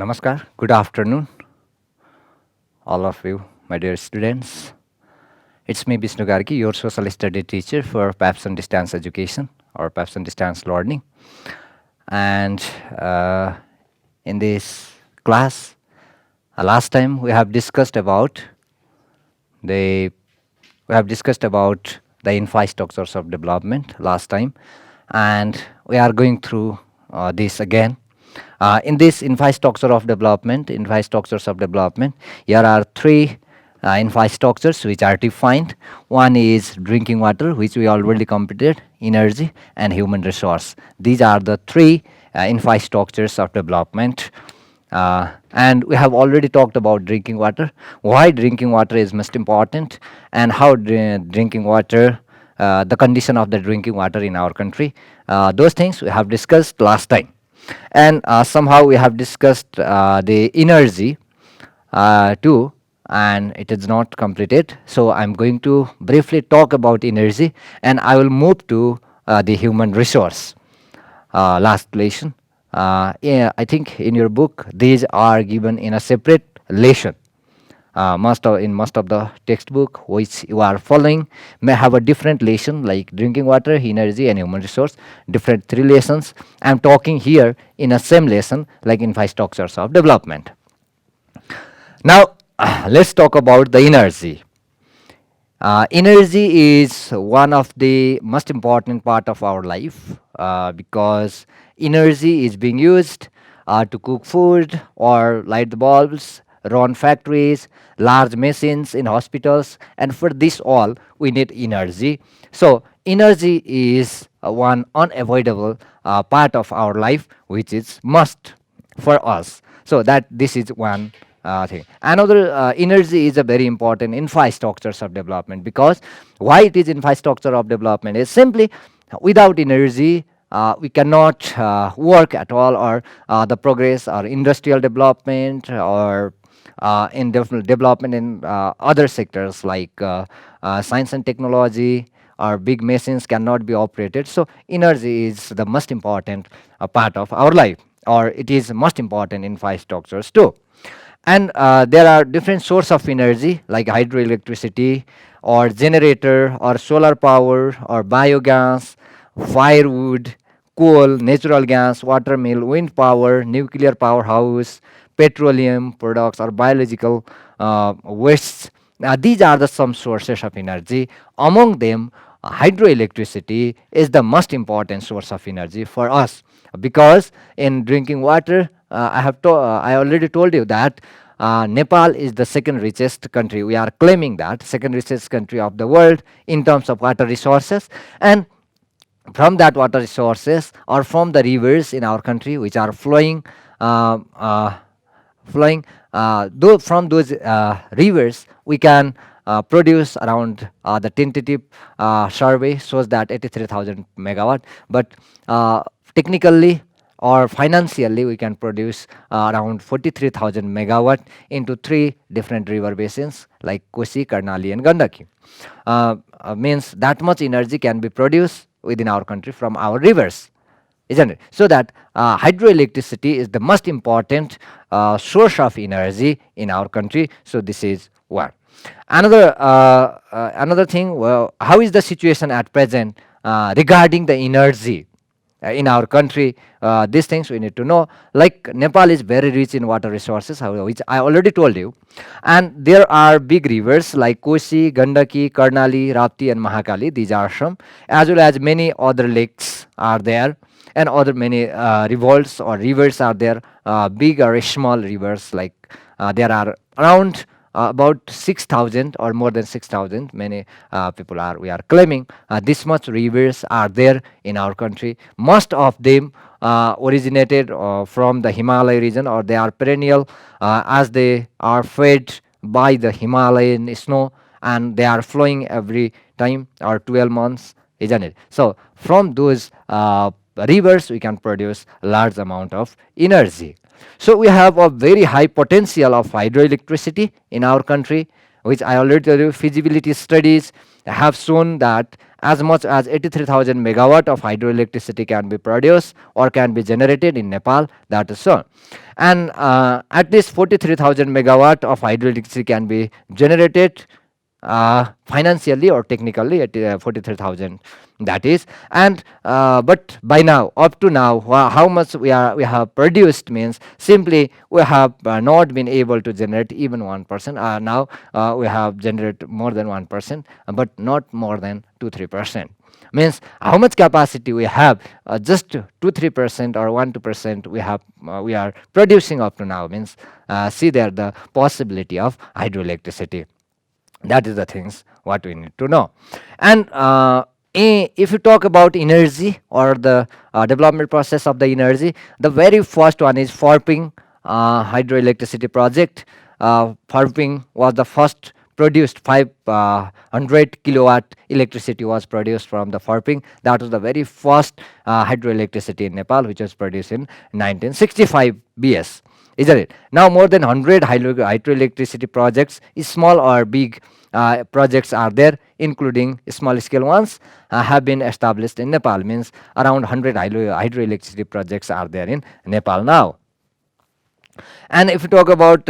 Namaskar, good afternoon, all of you, my dear students. It's me, Vishnu Gargi, your social study teacher for Papson Distance Education or Papson Distance Learning. And in this class, last time we have discussed about the infrastructures of development last time, and we are going through this again. In this infrastructures of development, here are three infrastructures which are defined. One is drinking water, which we already completed, energy, and human resource. These are the three infrastructures of development. And we have already talked about drinking water, why drinking water is most important, and how drinking water, the condition of the drinking water in our country. Those things we have discussed last time. And somehow we have discussed the energy too, and it is not completed. So I'm going to briefly talk about energy, and I will move to the human resource. Last lesson. Yeah, I think in your book these are given in a separate lesson. In most of the textbook which you are following may have a different lesson like drinking water, energy, and human resource. Different three lessons. I'm talking here in a same lesson like infrastructures of development. Now let's talk about the energy. Energy is one of the most important part of our life because energy is being used to cook food or light the bulbs, run factories, large machines in hospitals, and for this all we need energy. So energy is one unavoidable part of our life which is must for us. So that this is one thing. Another energy is a very important infrastructures of development, because why it is infrastructure of development is simply without energy we cannot work at all, or the progress or industrial development, or in development in other sectors like science and technology, or big machines cannot be operated. So energy is the most important part of our life, or it is most important infrastructures too. And there are different source of energy like hydroelectricity, or generator, or solar power, or biogas, firewood, coal, natural gas, water mill, wind power, nuclear powerhouse, petroleum products, or biological wastes. Now these are the some sources of energy. Among them, hydroelectricity is the most important source of energy for us, because in drinking water, I already told you that Nepal is the second richest country. We are claiming that second richest country of the world in terms of water resources. And from that water resources, or from the rivers in our country which are flowing, uh, uh, though from those rivers we can produce around, the tentative survey shows that 83,000 megawatt, but technically or financially we can produce around 43,000 megawatt into three different river basins like Kosi, Karnali, and Gandaki. Means that much energy can be produced within our country from our rivers, isn't it? So that hydroelectricity is the most important source of energy in our country. So this is one. Another thing. Well, how is the situation at present regarding the energy in our country? These things we need to know. Like Nepal is very rich in water resources, which I already told you, and there are big rivers like Kosi, Gandaki, Karnali, Rapti, and Mahakali. These are some, as well as many other lakes are there, and other many revolts or rivers are there. Big or small rivers, like there are around about 6,000 or more than 6,000. Many people are, we are claiming this much rivers are there in our country. Most of them originated from the Himalaya region, or they are perennial, as they are fed by the Himalayan snow, and they are flowing every time or 12 months, isn't it? So from those rivers we can produce large amount of energy. So we have a very high potential of hydroelectricity in our country, which I already told you. Feasibility studies have shown that as much as 83,000 megawatt of hydroelectricity can be produced or can be generated in Nepal, that is so. And at least 43,000 megawatt of hydroelectricity can be generated financially or technically at 43,000, that is. And but by now, up to now, how much we have produced means simply we have not been able to generate even 1%. Now we have generated more than 1%, but not more than 2-3%. Means how much capacity we have, just 2-3% or 1-2% we are producing up to now. Means see there the possibility of hydroelectricity. That is the things what we need to know. And if you talk about energy or the development process of the energy, the very first one is Farping hydroelectricity project. Farping was the first produced 500 kilowatt electricity was produced from the Farping. That was the very first hydroelectricity in Nepal, which was produced in 1965 BS, isn't it? Now more than 100 hydroelectricity projects, small or big projects are there, including small scale ones, have been established in Nepal. Means around 100 hydroelectricity projects are there in Nepal now. And if you talk about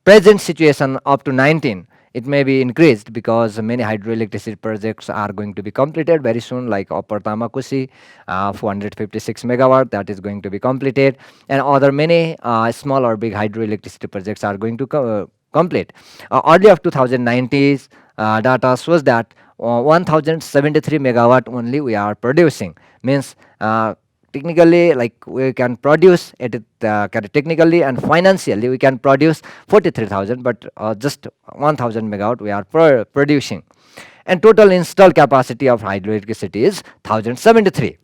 present situation up to 19, it may be increased because many hydroelectricity projects are going to be completed very soon, like Upper Tamakusi, 456 megawatt, that is going to be completed, and other many small or big hydroelectricity projects are going to complete. Early of 2090s data shows that 1073 megawatt only we are producing. Means technically, like we can produce it technically and financially we can produce 43,000, but just 1000 megawatt we are producing. And total installed capacity of hydroelectricity is 1073.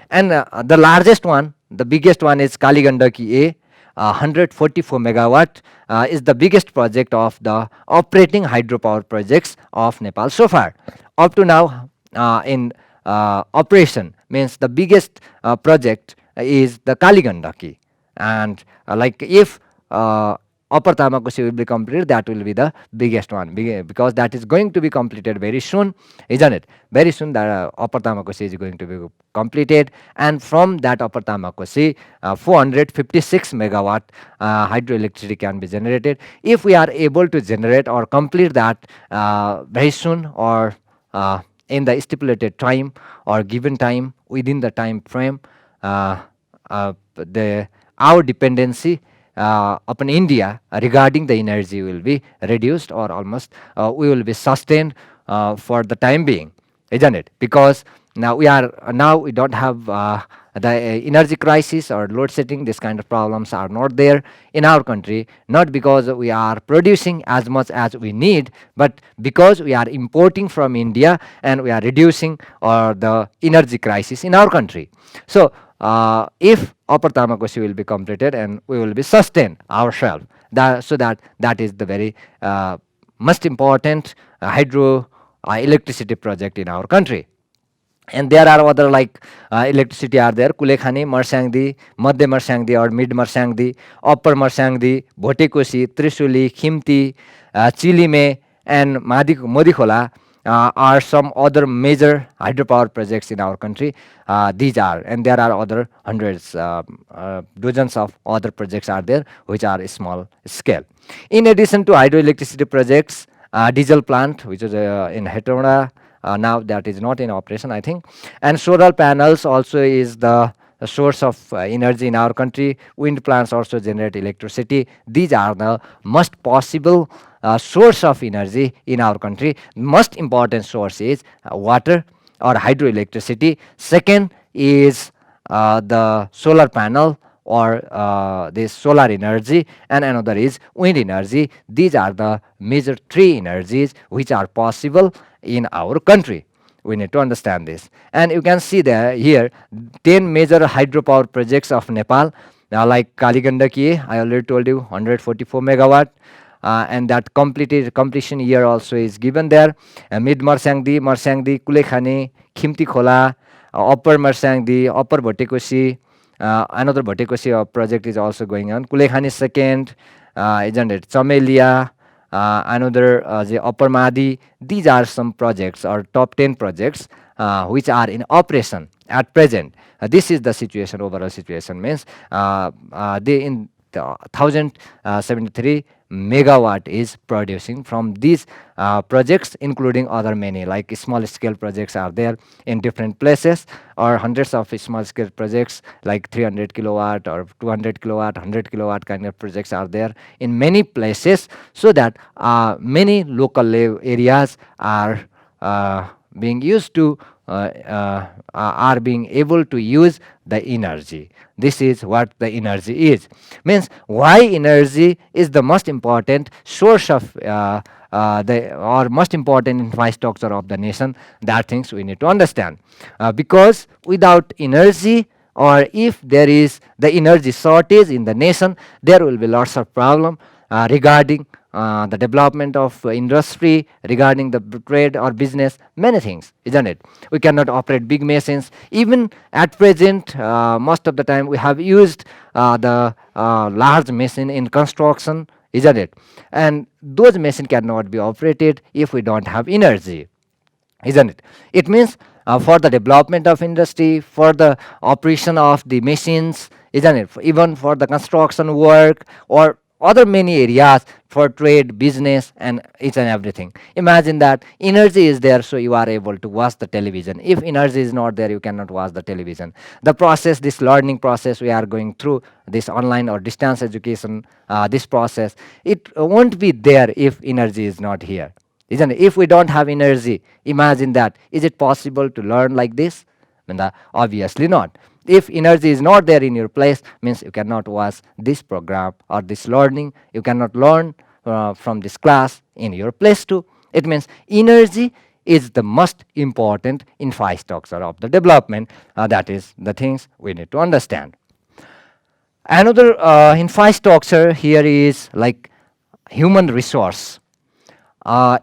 And the largest one, the biggest one is Kaligandaki A, 144 megawatt, is the biggest project of the operating hydropower projects of Nepal so far. Up to now, in operation, means the biggest project is the Kaligandaki. And like if Upper Tamakusi will be completed, that will be the biggest one, because that is going to be completed very soon, isn't it? Very soon the Upper Tamakusi is going to be completed, and from that Upper Tamakusi, 456 megawatt hydroelectricity can be generated. If we are able to generate or complete that very soon, or in the stipulated time or given time, within the time frame, the our dependency upon India regarding the energy will be reduced, or almost we will be sustained for the time being, isn't it? Because now we don't have the energy crisis or load setting. This kind of problems are not there in our country, not because we are producing as much as we need, but because we are importing from India and we are reducing the energy crisis in our country. So if Upper Tamakosi will be completed, and we will be sustained ourselves, that is the very most important hydro electricity project in our country. And there are other like electricity are there: Kulekhani, Marsangdi, Madhya Marsangdi or Mid Marsangdi, Upper Marsangdi, Bhotekosi, Trisuli, Khimti, Chilime, and Modikhola are some other major hydropower projects in our country. These are, and there are other hundreds, dozens of other projects are there which are small scale. In addition to hydroelectricity projects, diesel plant which is in Hetauda, now that is not in operation, I think. And solar panels also is the source of energy in our country. Wind plants also generate electricity. These are the most possible source of energy in our country. Most important source is water or hydroelectricity. Second is the solar panel or this solar energy, and another is wind energy. These are the major three energies which are possible in our country. We need to understand this. And you can see there here 10 major hydropower projects of Nepal. Now, like Kaligandaki, I already told you 144 megawatt. And that completion year also is given there. Mid Marsangdi, Kulekhani, Khimti Khola, Upper Marsangdi, Upper Bhotekosi. Another Bhotekosi project is also going on. Kulekhani second, isn't it? Chamelia, another the Upper Mahdi. These are some projects or top 10 projects which are in operation at present. This is the situation, overall situation means they in the 1073 megawatt is producing from these projects, including other many like small scale projects are there in different places, or hundreds of small scale projects like 300 kilowatt or 200 kilowatt, 100 kilowatt kind of projects are there in many places, so that many local areas are being used to are being able to use the energy. This is what the energy is. Means why energy is the most important source of the or most important infrastructure of the nation. That things we need to understand. Because without energy, or if there is the energy shortage in the nation, there will be lots of problem regarding the development of industry, regarding the trade or business, many things, isn't it? We cannot operate big machines. Even at present, most of the time we have used the large machine in construction, isn't it? And those machines cannot be operated if we don't have energy, isn't it? It means for the development of industry, for the operation of the machines, isn't it? Even for the construction work or other many areas for trade, business, and each and everything. Imagine that energy is there, so you are able to watch the television. If energy is not there, you cannot watch the television. The process, this learning process we are going through, this online or distance education, this process, it won't be there if energy is not here, isn't it? If we don't have energy, imagine that. Is it possible to learn like this? Obviously not. If energy is not there in your place, means you cannot watch this program or this learning. You cannot learn from this class in your place too. It means energy is the most important infrastructure of the development. That is the things we need to understand. Another infrastructure here is like human resource.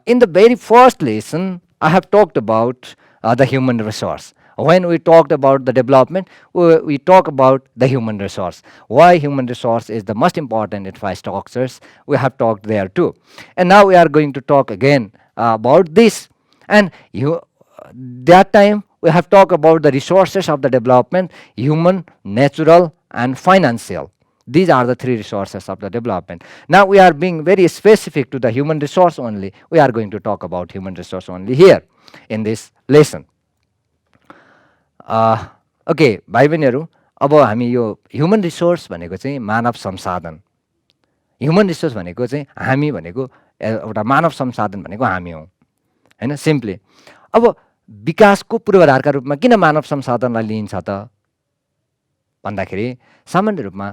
In the very first lesson, I have talked about the human resource. When we talked about the development, we talk about the human resource. Why human resource is the most important infrastructures, we have talked there too. And now we are going to talk again about this. And that time we have talked about the resources of the development: human, natural, and financial. These are the three resources of the development. Now we are being very specific to the human resource only. We are going to talk about human resource only here in this lesson. Okay भाइ बहिनीहरू, अब हामी यो human resource भनेको चाहिँ मानव संसाधन, human resource भनेको चाहिँ हामी भनेको एउटा मानव संसाधन भनेको हामी हौँ होइन, सिम्पली. अब विकासको पूर्वाधारका रूपमा किन मानव संसाधनलाई लिइन्छ त भन्दाखेरि, सामान्य रूपमा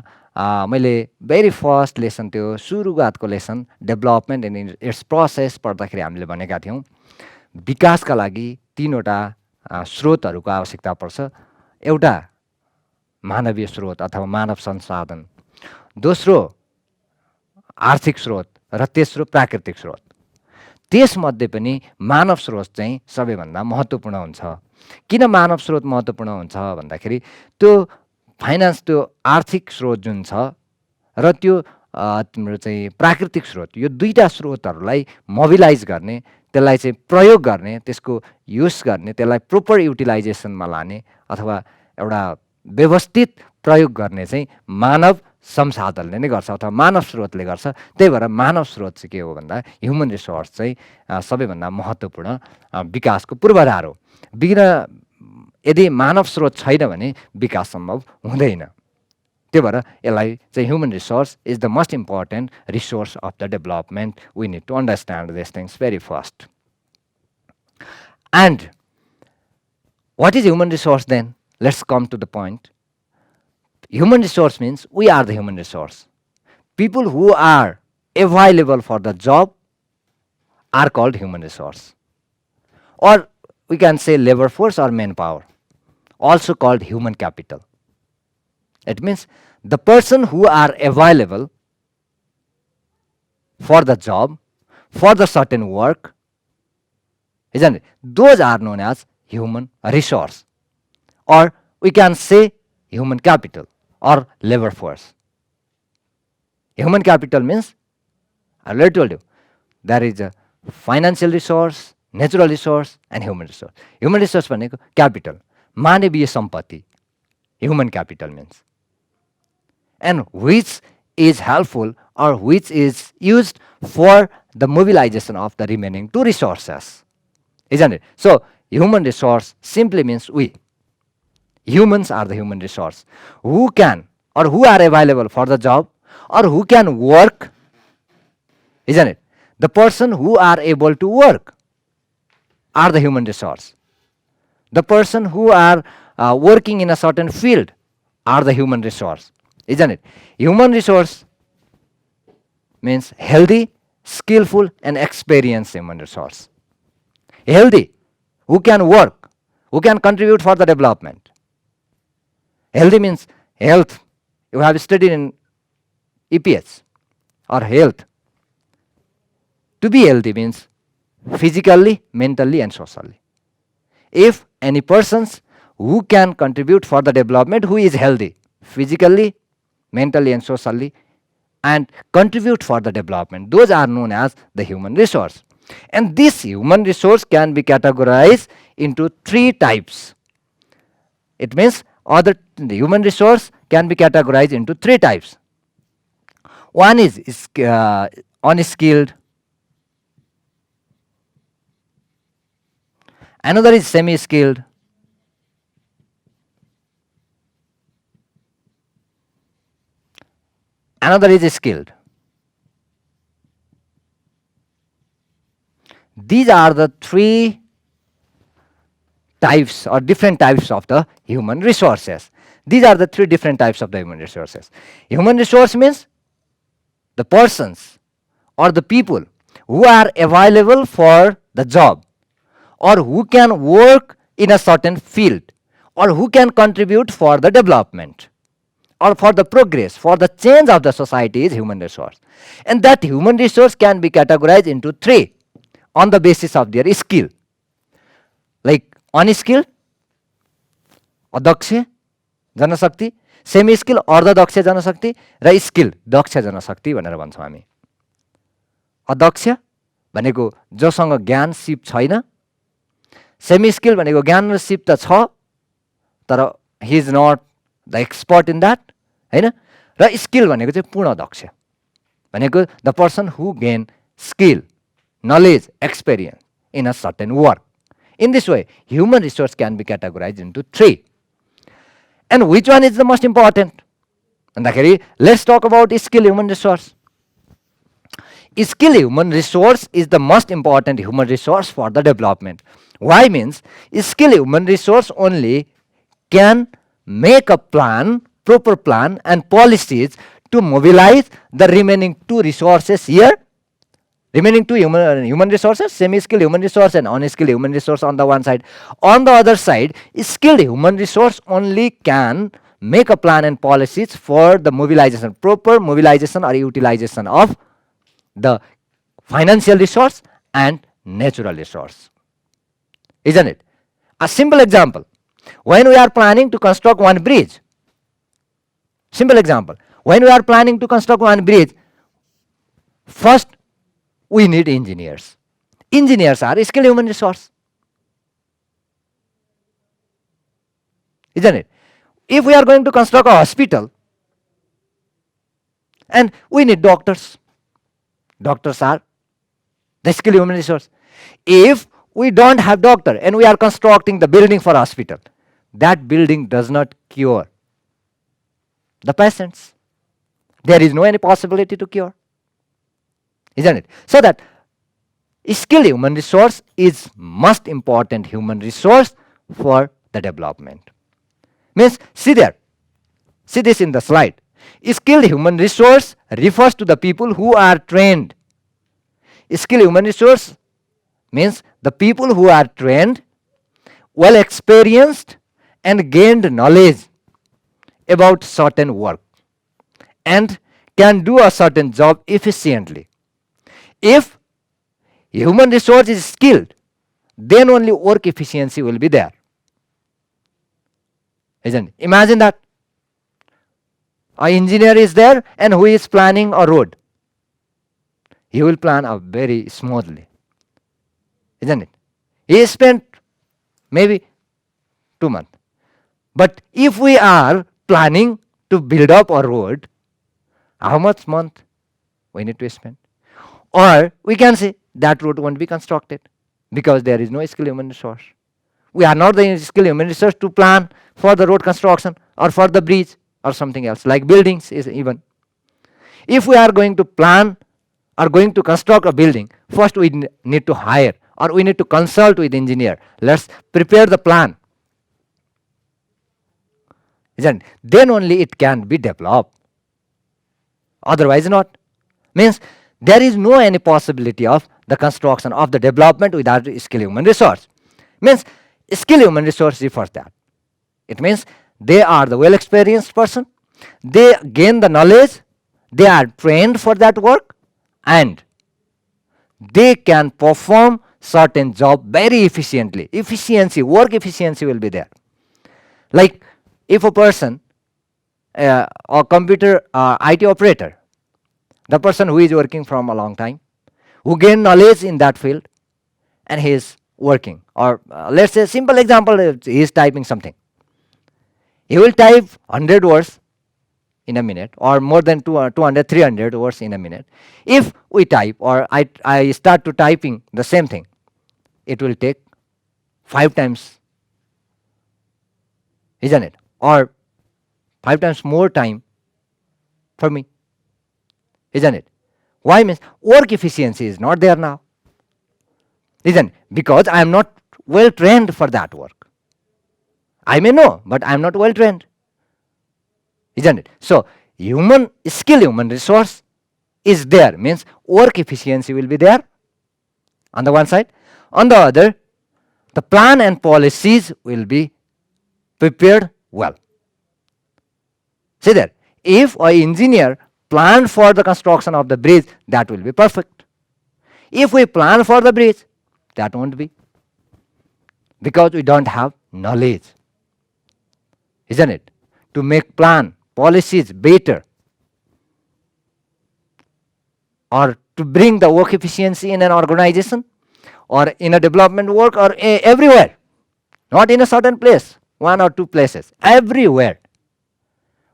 मैले भेरी फर्स्ट लेसन, त्यो सुरुवातको lesson development and its process पढ्दाखेरि हामीले भनेका थियौँ विकासका लागि तीनवटा स्रोतहरूको आवश्यकता पर्छ. एउटा मानवीय स्रोत अथवा मानव संसाधन, दोस्रो आर्थिक स्रोत, र तेस्रो प्राकृतिक स्रोत. त्यसमध्ये पनि मानव स्रोत चाहिँ सबैभन्दा महत्त्वपूर्ण हुन्छ. किन मानव स्रोत महत्त्वपूर्ण हुन्छ भन्दाखेरि, त्यो फाइनेन्स, त्यो आर्थिक स्रोत जुन छ र त्यो तिम्रो चाहिँ प्राकृतिक स्रोत, यो दुईटा स्रोतहरूलाई मोबिलाइज गर्ने, त्यसलाई चाहिँ प्रयोग गर्ने, त्यसको युज गर्ने, त्यसलाई प्रोपर युटिलाइजेसनमा लाने अथवा एउटा व्यवस्थित प्रयोग गर्ने चाहिँ मानव संसाधनले नै गर्छ अथवा मानव स्रोतले गर्छ. त्यही भएर मानव स्रोत चाहिँ के हो भन्दा ह्युमन रिसोर्स चाहिँ सबैभन्दा महत्त्वपूर्ण विकासको पूर्वाधार हो. यदि मानव स्रोत छैन भने विकास सम्भव हुँदैन. त्यही भएर यसलाई चाहिँ human resource is the most important resource of the development. We need to understand this things very first. And what is human resource then? Let's come to the point. Human resource means we are the human resource. People who are available for the job are called human resource. Or we can say labor force or manpower, also called human capital. It means the person who are available for the job, for the certain work, isn't it? Those are known as human resource. Or we can say human capital or labor force. Human capital means, I already told you, There is a financial resource, natural resource, and human resource. Human resource भनेको capital, मानवीय सम्पत्ति, human capital means, and which is helpful or which is used for the mobilization of the remaining two resources, isn't it? So, human resource simply means we. Humans are the human resource who can or who are available for the job or who can work, isn't it? The person who are able to work are the human resource. The person who are working in a certain field are the human resource, isn't it? Human resource means healthy, skillful, and experienced human resource. Healthy, who can work, who can contribute for the development. Healthy means health. You have studied in EPS or health. To be healthy means physically, mentally, and socially. If any persons who can contribute for the development, who is healthy physically, mentally, and socially, and contribute for the development, those are known as the human resource. And this human resource can be categorized into three types. It means the human resource can be categorized into three types. One is unskilled, another is semi-skilled, another is skilled. These are the three types or different types of the human resources. These are the three different types of the human resources. Human resource means the persons or the people who are available for the job or who can work in a certain field or who can contribute for the development or for the progress, for the change of the society is human resource. And that human resource can be categorized into three on the basis of their skill. Like unskilled, अदक्ष जनशक्ति, semi skill अर्धदक्ष जनशक्ति र skill दक्ष जनशक्ति भनेर भन्छौँ हामी. अदक्ष भनेको जोसँग ज्ञान सिप छैन, सेमी स्किल भनेको ज्ञान र सिप त छ तर he is not the expert in that हैन, र स्किल भनेको चाहिँ पूर्ण दक्ष भनेको the person who gain skill, knowledge, experience in a certain work. In this way, human resource can be categorized into three. And which one is the most important? And let's talk about skill human resource. Skill human resource is the most important human resource for the development. Why means skill human resource only can make a plan, proper plan and policies to mobilize the remaining two resources here. Remaining two human resources, semi-skilled human resource and unskilled human resource on the one side. On the other side, skilled human resource only can make a plan and policies for the mobilization, proper mobilization or utilization of the financial resource and natural resource. Isn't it? A simple example. When we are planning to construct one bridge, simple example. When we are planning to construct one bridge, first we need engineers. Engineers are a skilled human resource. Isn't it? If we are going to construct a hospital, and we need doctors. Doctors are the skilled human resource. If we don't have doctor and we are constructing the building for hospital, that building does not cure the patients. There is no any possibility to cure. Isn't it? So that skilled human resource is most important human resource for the development. Means, see there, see this in the slide. Skilled human resource refers to the people who are trained. Skilled human resource means the people who are trained, well experienced and gained knowledge about certain work and can do a certain job efficiently. If human resource is skilled, then only work efficiency will be there. Isn't it? Imagine that an engineer is there and who is planning a road. he will plan very smoothly, isn't it? He spent maybe 2 months. But if we are planning to build up a road, how much month we need to spend? Or we can say that road won't be constructed because there is no skilled human resource. We are not the skilled human resource to plan for the road construction or for the bridge or something else like buildings is even. If we are going to plan or going to construct a building, first we need to hire or we need to consult with engineer. Let's prepare the plan. Isn't it? Then only it can be developed. Otherwise not. Means there is no any possibility of the construction of the development without skilled human resource. Means skilled human resource refers that. It means they are the well experienced person, they gain the knowledge, they are trained for that work, and they can perform certain job very efficiently. Efficiency, work efficiency will be there. Like if a person, a computer IT operator, the person who is working from a long time, who gain knowledge in that field, and he is working, or let's say simple example, he is typing something. He will type 100 words in a minute or more than 200 300 words in a minute. If we type or I start to typing the same thing, it will take 5 times, isn't it? Or 5 times more time for me, isn't it? Why? Means work efficiency is not there now, isn't it? Because I am not well trained for that work. I may know, but I am not well trained, isn't it? So human skill, human resource is there, means work efficiency will be there on the one side. On the other, the plan and policies will be prepared well. See there, if an engineer plan for the construction of the bridge, that will be perfect. If we plan for the bridge, that won't be, because we don't have knowledge, isn't it? To make plan, policies better, or to bring the work efficiency in an organization or in a development work or everywhere, not in a certain place, one or two places, everywhere.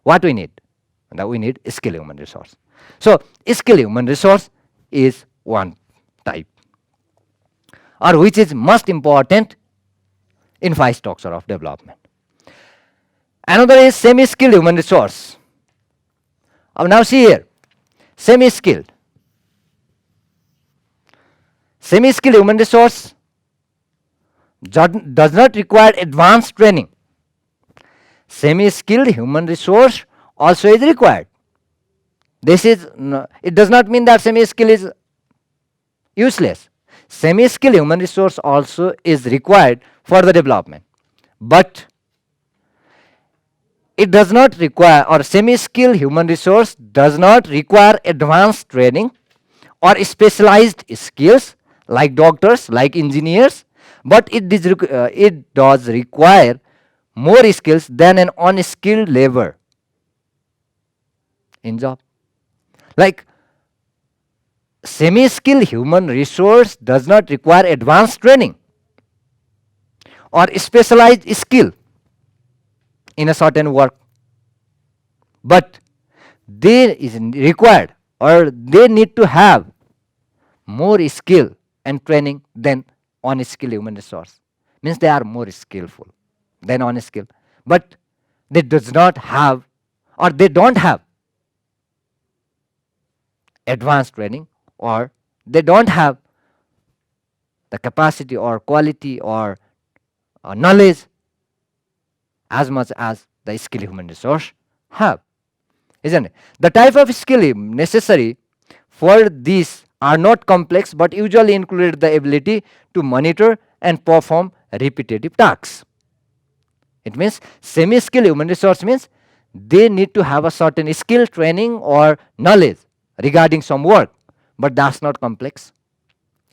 What we need? That we need skill human resource. So skill human resource is one type, or which is most important in 5 structure of development. Another is semi-skilled human resource. Now see here, semi-skilled. Semi-skilled human resource does not require advanced training. Semi-skilled human resource also is required. This is, it does not mean that semi-skill is useless. Semi-skilled human resource also is required for the development, but it does not require, or semi-skilled human resource does not require advanced training or specialized skills like doctors, like engineers, but it does require more skills than an unskilled labor in job. Like semi-skilled human resource does not require advanced training or specialized skill in a certain work, but they is required, or they need to have more skill and training than unskilled human resource. Means they are more skillful than unskilled, but they does not have, or they don't have advanced training, or they don't have the capacity or quality or knowledge as much as the skilled human resource have, isn't it? The type of skill necessary for these are not complex, but usually include the ability to monitor and perform repetitive tasks. It means semi-skilled human resource means they need to have a certain skill, training or knowledge regarding some work, but that's not complex,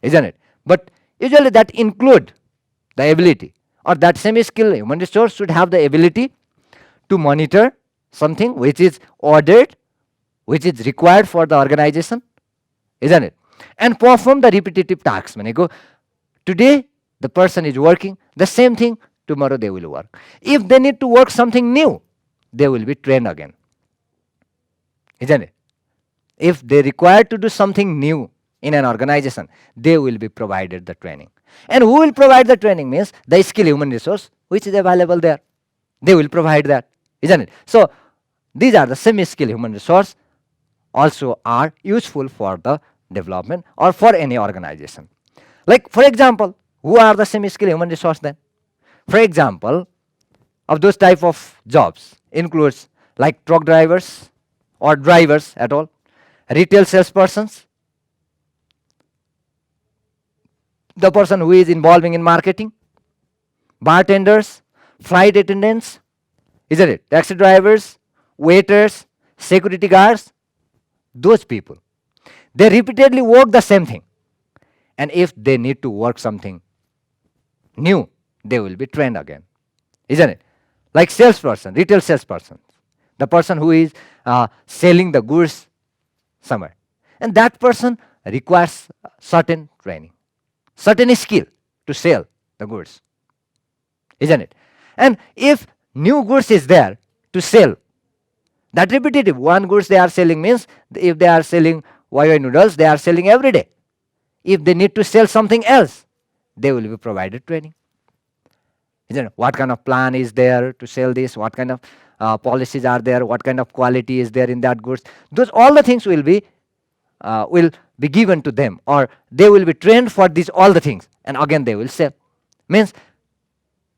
isn't it? But usually that include the ability, or that semi-skilled human resource should have the ability to monitor something which is ordered, which is required for the organization, isn't it? and perform the repetitive tasks. भनेको today the person is working the same thing, tomorrow they will work. If they need to work something new, they will be trained again, isn't it? If they require to do something new in an organization, they will be provided the training. And who will provide the training means the skill human resource which is available there. They will provide that, isn't it? So these are the semi-skill human resource also are useful for the development or for any organization. Like for example, who are the semi-skill human resource then? For example, of those type of jobs includes like truck drivers or drivers at all, retail salespersons, the person who is involving in marketing, bartenders, flight attendants, isn't it? Taxi drivers, waiters, security guards, those people. They repeatedly work the same thing. And if they need to work something new, they will be trained again, isn't it? Like salesperson, retail salesperson, the person who is selling the goods somewhere. And that person requires certain training, certain skill to sell the goods, isn't it? And if new goods is there to sell, that repetitive one goods they are selling means if they are selling YY noodles, they are selling every day. If they need to sell something else, they will be provided training. Isn't it? What kind of plan is there to sell this? What kind of policies are there? What kind of quality is there in that goods? Those all the things will be given to them, or they will be trained for these all the things, and again they will sell. Means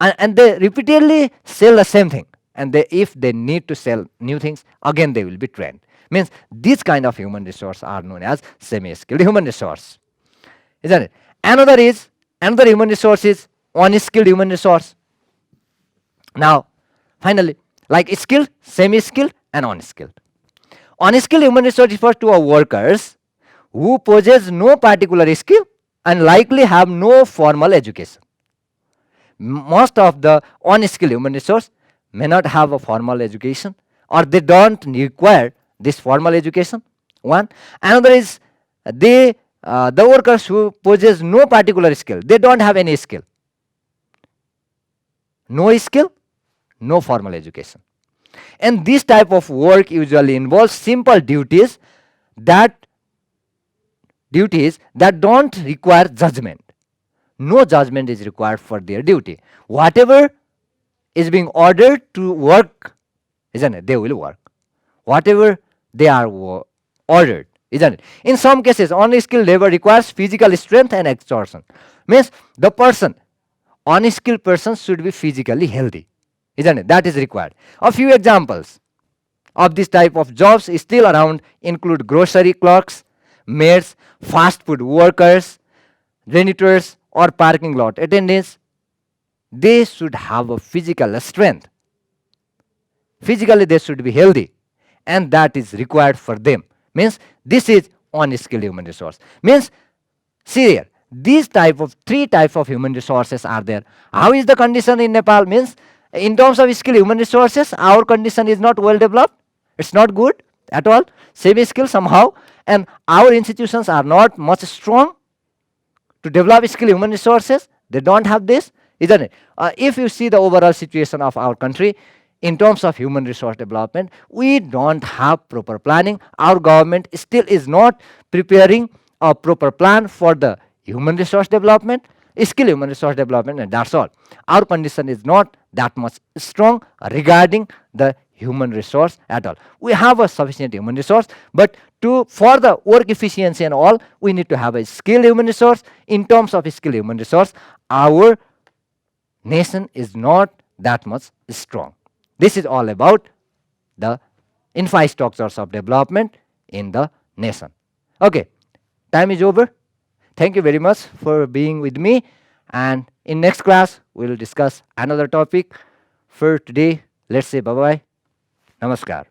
and they repeatedly sell the same thing, and if they need to sell new things, again they will be trained. Means these kind of human resource are known as semi-skilled human resource, isn't it? Another human resource is unskilled human resource. Now, finally, like skilled, semi-skilled, and unskilled. Unskilled human resource refers to workers who possess no particular skill and likely have no formal education. Most of the unskilled human resource may not have a formal education, or they don't require this formal education. One. Another is the workers who possess no particular skill. They don't have any skill. No skill, no formal education. And this type of work usually involves simple duties that don't require judgment. No judgment is required for their duty. Whatever is being ordered to work, isn't it? They will work. Whatever they are ordered, isn't it? In some cases, unskilled labor requires physical strength and exertion. Means the unskilled person should be physically healthy, isn't it? That is required. A few examples of this type of jobs still around include grocery clerks, maids, fast food workers, janitors, or parking lot attendants. They should have a physical strength. Physically, they should be healthy, and that is required for them. Means this is unskilled human resource. Means, see here, these three types of human resources are there. How is the condition in Nepal? Means in terms of skilled human resources, our condition is not well developed. It's not good at all. Semi-skilled somehow, and our institutions are not much strong to develop skilled human resources. They don't have this, isn't it? If you see the overall situation of our country in terms of human resource development, we don't have proper planning. Our government still is not preparing a proper plan for the human resource development, skill human resource development, and that's all. Our condition is not that much strong regarding the human resource at all. We have a sufficient human resource, but for the work efficiency and all, we need to have a skilled human resource. In terms of skilled human resource, our nation is not that much strong. This is all about the infrastructures of development in the nation. Okay, time is over. Thank you very much for being with me, and in next class we will discuss another topic. For today, let's say bye-bye. Namaskar.